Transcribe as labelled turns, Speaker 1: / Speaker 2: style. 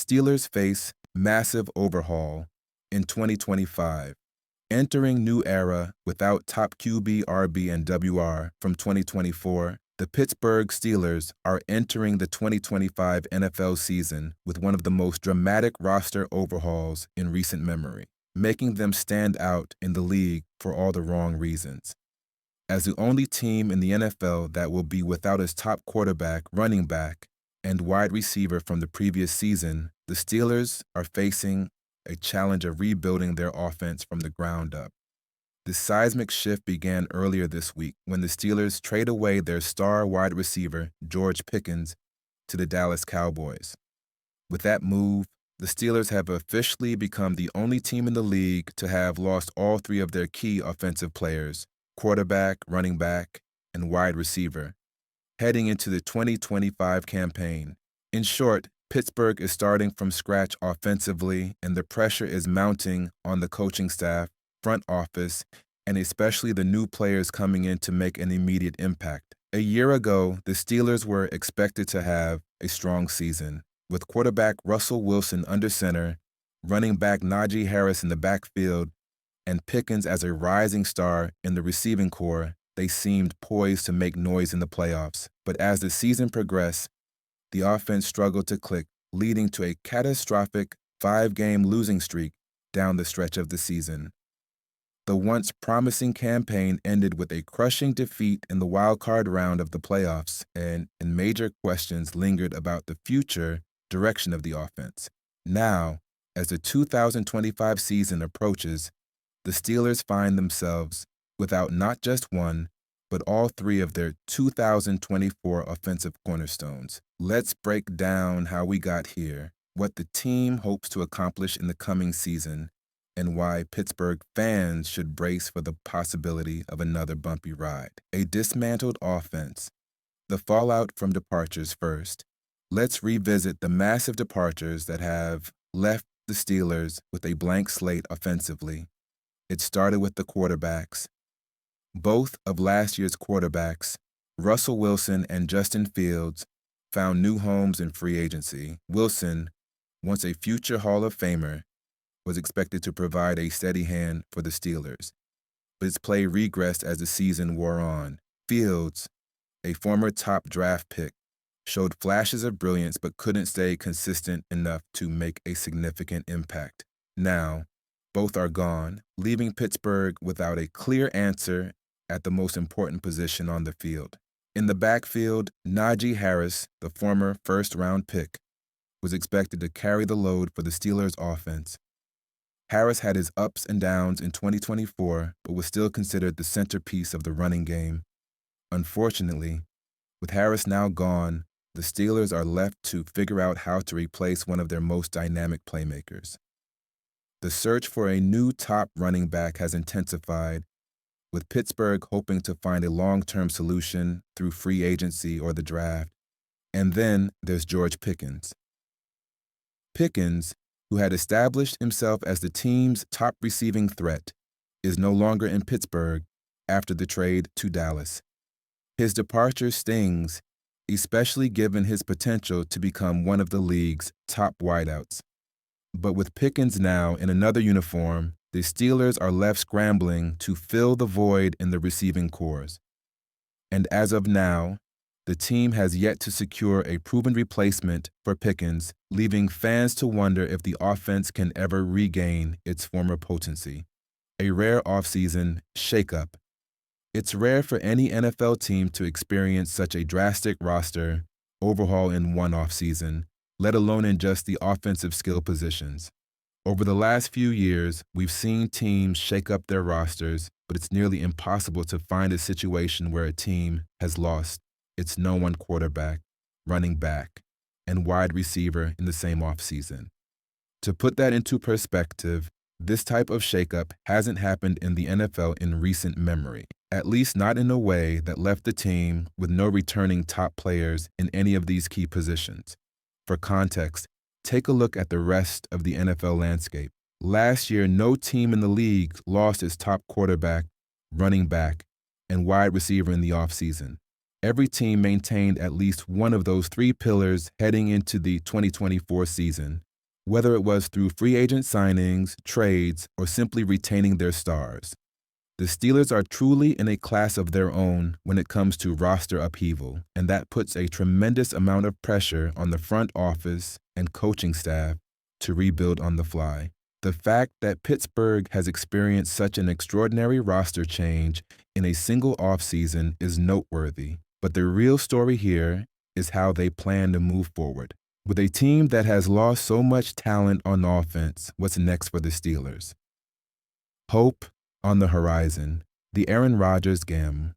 Speaker 1: Steelers face massive overhaul in 2025, entering new era without top QB, RB, and WR from 2024. The Pittsburgh Steelers are entering the 2025 NFL season with one of the most dramatic roster overhauls in recent memory, making them stand out in the league for all the wrong reasons. As the only team in the NFL that will be without its top quarterback, running back, and wide receiver from the previous season, the Steelers are facing a challenge of rebuilding their offense from the ground up. This seismic shift began earlier this week when the Steelers trade away their star wide receiver, George Pickens, to the Dallas Cowboys. With that move, the Steelers have officially become the only team in the league to have lost all three of their key offensive players, quarterback, running back, and wide receiver, heading into the 2025 campaign. In short, Pittsburgh is starting from scratch offensively, and the pressure is mounting on the coaching staff, front office, and especially the new players coming in to make an immediate impact. A year ago, the Steelers were expected to have a strong season, with quarterback Russell Wilson under center, running back Najee Harris in the backfield, and Pickens as a rising star in the receiving corps. They seemed poised to make noise in the playoffs. But as the season progressed, the offense struggled to click, leading to a catastrophic 5-game losing streak down the stretch of the season. The once promising campaign ended with a crushing defeat in the wild-card round of the playoffs, and major questions lingered about the future direction of the offense. Now, as the 2025 season approaches, the Steelers find themselves without not just one, but all three of their 2024 offensive cornerstones. Let's break down how we got here, what the team hopes to accomplish in the coming season, and why Pittsburgh fans should brace for the possibility of another bumpy ride. A dismantled offense. The fallout from departures first. Let's revisit the massive departures that have left the Steelers with a blank slate offensively. It started with the quarterbacks. Both of last year's quarterbacks, Russell Wilson and Justin Fields, found new homes in free agency. Wilson, once a future Hall of Famer, was expected to provide a steady hand for the Steelers, but his play regressed as the season wore on. Fields, a former top draft pick, showed flashes of brilliance but couldn't stay consistent enough to make a significant impact. Now, both are gone, leaving Pittsburgh without a clear answer at the most important position on the field. In the backfield, Najee Harris, the former first-round pick, was expected to carry the load for the Steelers' offense. Harris had his ups and downs in 2024, but was still considered the centerpiece of the running game. Unfortunately, with Harris now gone, the Steelers are left to figure out how to replace one of their most dynamic playmakers. The search for a new top running back has intensified, with Pittsburgh hoping to find a long-term solution through free agency or the draft. And then there's George Pickens. Pickens, who had established himself as the team's top receiving threat, is no longer in Pittsburgh after the trade to Dallas. His departure stings, especially given his potential to become one of the league's top wideouts. But with Pickens now in another uniform, the Steelers are left scrambling to fill the void in the receiving corps. And as of now, the team has yet to secure a proven replacement for Pickens, leaving fans to wonder if the offense can ever regain its former potency. A rare offseason shakeup. It's rare for any NFL team to experience such a drastic roster overhaul in one offseason, let alone in just the offensive skill positions. Over the last few years, we've seen teams shake up their rosters, but it's nearly impossible to find a situation where a team has lost its #1 quarterback, running back, and wide receiver in the same offseason. To put that into perspective, this type of shakeup hasn't happened in the NFL in recent memory, at least not in a way that left the team with no returning top players in any of these key positions. For context, take a look at the rest of the NFL landscape. Last year, no team in the league lost its top quarterback, running back, and wide receiver in the offseason. Every team maintained at least one of those three pillars heading into the 2024 season. whether it was through free agent signings, trades, or simply retaining their stars. The Steelers are truly in a class of their own when it comes to roster upheaval, and that puts a tremendous amount of pressure on the front office and coaching staff to rebuild on the fly. The fact that Pittsburgh has experienced such an extraordinary roster change in a single offseason is noteworthy, but the real story here is how they plan to move forward. With a team that has lost so much talent on offense, what's next for the Steelers? Hope on the horizon, the Aaron Rodgers scam.